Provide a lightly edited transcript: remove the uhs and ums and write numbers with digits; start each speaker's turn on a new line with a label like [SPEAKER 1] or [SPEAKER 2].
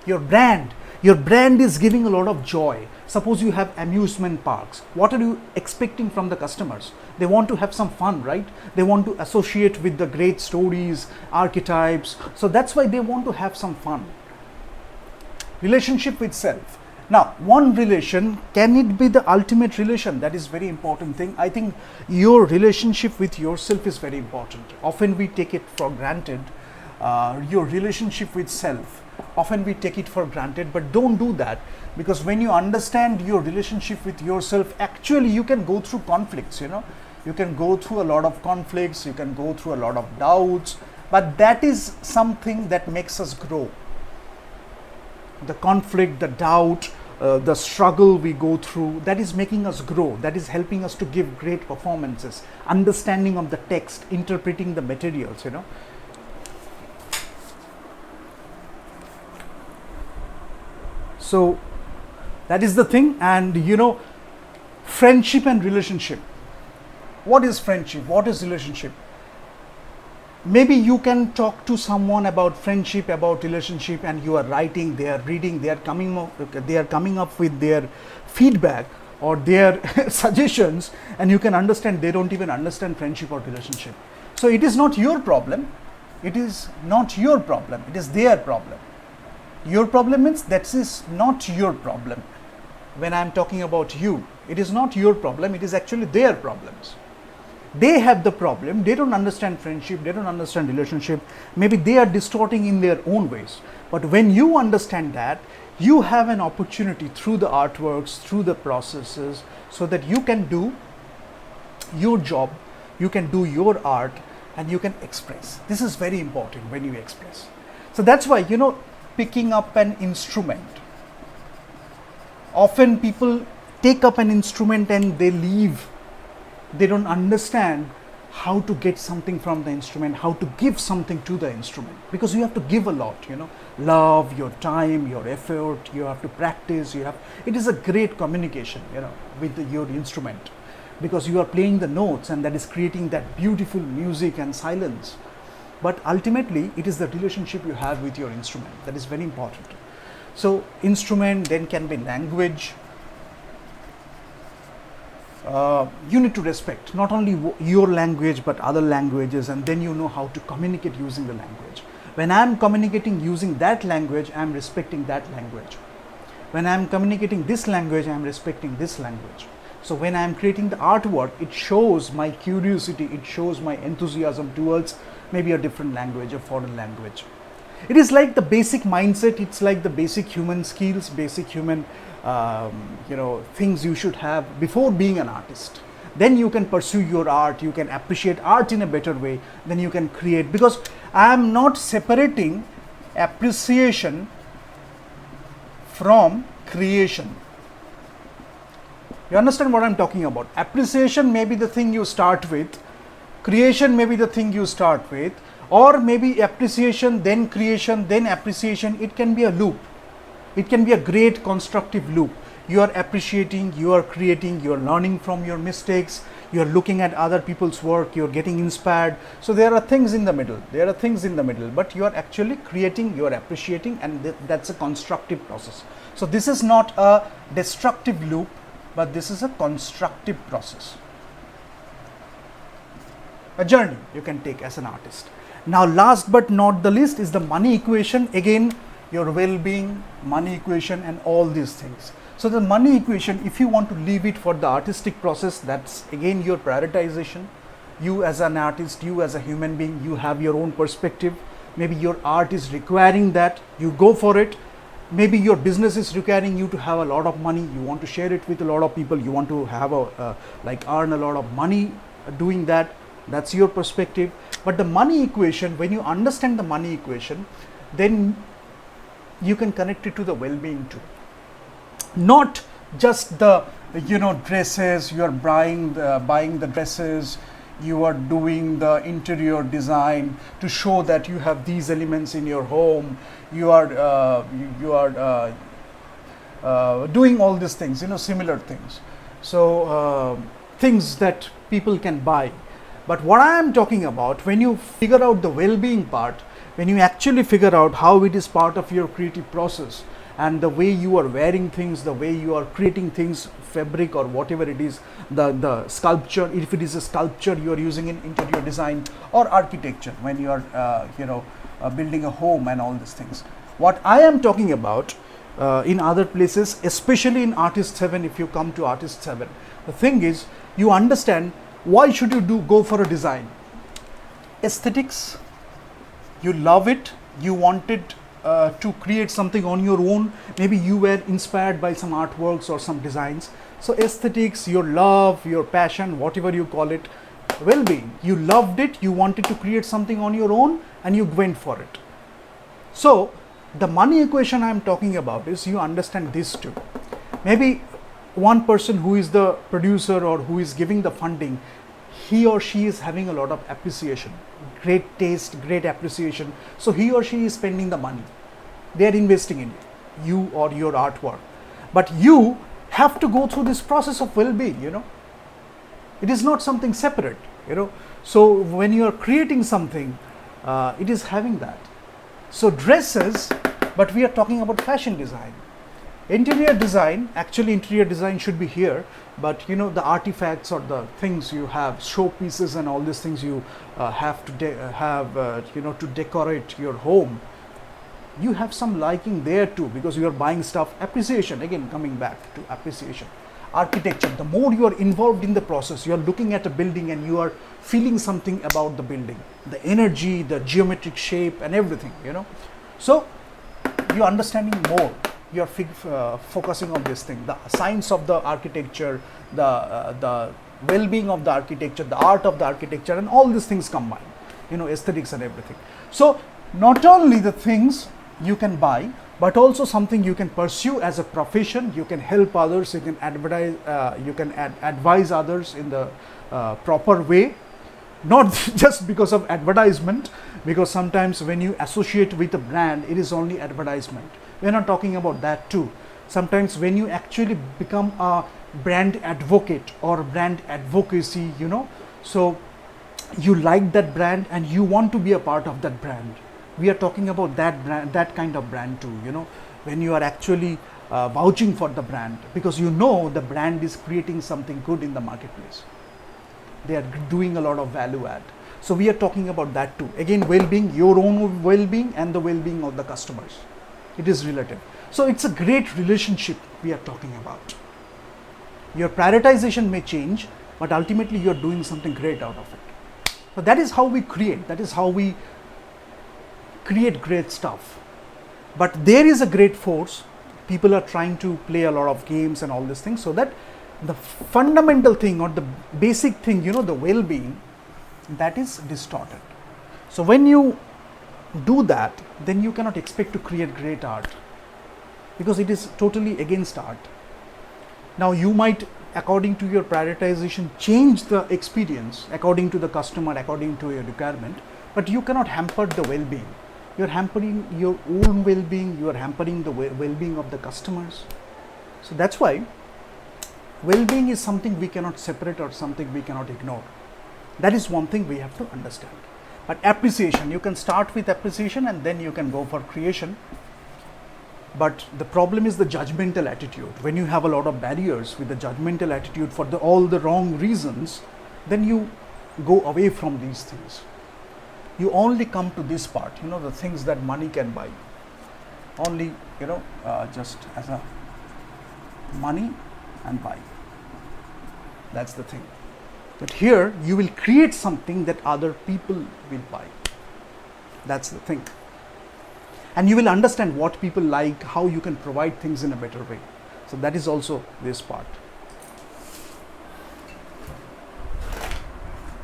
[SPEAKER 1] Your brand is giving a lot of joy. Suppose you have amusement parks. What are you expecting from the customers? They want to have some fun, right? They want to associate with the great stories, archetypes. So that's why they want to have some fun. Relationship with self. Now, one relation, can it be the ultimate relation? That is very important thing. I think your relationship with yourself is very important. Often we take it for granted. Your relationship with self, often we take it for granted, but don't do that, because when you understand your relationship with yourself, actually you can go through conflicts, you can go through a lot of conflicts, you can go through a lot of doubts, but that is something that makes us grow. The conflict, the doubt, the struggle we go through, that is making us grow, that is helping us to give great performances, understanding of the text, interpreting the materials, So that is the thing. And friendship and relationship. What is friendship? What is relationship? Maybe you can talk to someone about friendship, about relationship, and you are writing, they are reading, they are coming up with their feedback or their suggestions, and you can understand they don't even understand friendship or relationship. So it is not your problem. It is not your problem. It is their problem. Your problem means that is not your problem. When I am talking about you, it is not your problem, it is actually their problems. They have the problem, they don't understand friendship, they don't understand relationship, maybe they are distorting in their own ways. But when you understand that, you have an opportunity through the artworks, through the processes, so that you can do your job, you can do your art, and you can express. This is very important when you express. So that's why, picking up an instrument. Often people take up an instrument and they leave. They don't understand how to get something from the instrument, how to give something to the instrument, because you have to give a lot, love, your time, your effort, you have to practice, it is a great communication, with your instrument, because you are playing the notes and that is creating that beautiful music and silence. But ultimately, it is the relationship you have with your instrument that is very important. So, instrument then can be language. You need to respect not only your language but other languages, and then you know how to communicate using the language. When I am communicating using that language, I am respecting that language. When I am communicating this language, I am respecting this language. So when I am creating the artwork, it shows my curiosity, it shows my enthusiasm towards maybe a different language, a foreign language. It is like the basic mindset, it's like the basic human skills, basic human things you should have before being an artist. Then you can pursue your art, you can appreciate art in a better way, then you can create. Because I am not separating appreciation from creation. You understand what I am talking about? Appreciation may be the thing you start with, creation may be the thing you start with, or maybe appreciation, then creation, then appreciation. It can be a loop. It can be a great constructive loop. You are appreciating, you are creating, you are learning from your mistakes, you are looking at other people's work, you are getting inspired. So there are things in the middle. But you are actually creating, you are appreciating, and that's a constructive process. So this is not a destructive loop, but this is a constructive process. A journey you can take as an artist. Now, last but not the least is the money equation. Again, your well-being, money equation, and all these things. So the money equation, if you want to leave it for the artistic process, that's again your prioritization. You as an artist, you as a human being, you have your own perspective. Maybe your art is requiring that, you go for it. Maybe your business is requiring you to have a lot of money, you want to share it with a lot of people, you want to have earn a lot of money doing that. That's your perspective. But the money equation, when you understand the money equation, then you can connect it to the well-being too. Not just the dresses, you are buying the dresses, you are doing the interior design to show that you have these elements in your home, you are doing all these things, similar things. So things that people can buy. But what I am talking about, when you figure out the well-being part, when you actually figure out how it is part of your creative process, and the way you are wearing things, the way you are creating things, fabric or whatever it is, the sculpture, if it is a sculpture you are using in interior design, or architecture when you are building a home and all these things. What I am talking about in other places, especially in Artist 7, if you come to Artist 7, the thing is, you understand why should you go for a design. Aesthetics, you love it, you wanted to create something on your own, maybe you were inspired by some artworks or some designs. So aesthetics, your love, your passion, whatever you call it, well-being, you loved it, you wanted to create something on your own and you went for it. So the money equation I am talking about is, you understand this too. Maybe one person who is the producer or who is giving the funding, he or she is having a lot of appreciation, great taste, great appreciation. So he or she is spending the money. They are investing in you or your artwork. But you have to go through this process of well-being, It is not something separate, So when you are creating something, it is having that. So dresses, but we are talking about fashion design. Interior design, actually interior design should be here, but the artifacts or the things you have, showpieces and all these things you have to to decorate your home, you have some liking there too, because you are buying stuff. Appreciation, again coming back to appreciation. Architecture, the more you are involved in the process, you are looking at a building and you are feeling something about the building, the energy, the geometric shape and everything, So you are understanding more, you are focusing on this thing, the science of the architecture, the well-being of the architecture, the art of the architecture, and all these things combined, aesthetics and everything. So not only the things you can buy, but also something you can pursue as a profession. You can help others, you can advertise, you can advise others in the proper way, not just because of advertisement, because sometimes when you associate with a brand, it is only advertisement. We're not talking about that too. Sometimes when you actually become a brand advocate or brand advocacy, so you like that brand and you want to be a part of that brand. We are talking about that brand, that kind of brand too, when you are actually vouching for the brand, because the brand is creating something good in the marketplace. They are doing a lot of value add. So we are talking about that too. Again, well-being, your own well-being and the well-being of the customers. It is relative. So it's a great relationship we are talking about. Your prioritization may change, but ultimately you are doing something great out of it. So that is how we create. That is how we create great stuff. But there is a great force. People are trying to play a lot of games and all these things, so that the fundamental thing or the basic thing, the well-being, that is distorted. So when you do that, then you cannot expect to create great art, because it is totally against art. Now you might, according to your prioritization, change the experience according to the customer, according to your requirement, but you cannot hamper the well-being. You are hampering your own well-being, you are hampering the well-being of the customers. So that's why well-being is something we cannot separate or something we cannot ignore. That is one thing we have to understand. But appreciation, you can start with appreciation and then you can go for creation. But the problem is the judgmental attitude. When you have a lot of barriers with the judgmental attitude for all the wrong reasons, then you go away from these things. You only come to this part, the things that money can buy. Only, just as a money and buy. That's the thing. But here you will create something that other people will buy. That's the thing. And you will understand what people like, how you can provide things in a better way. So that is also this part.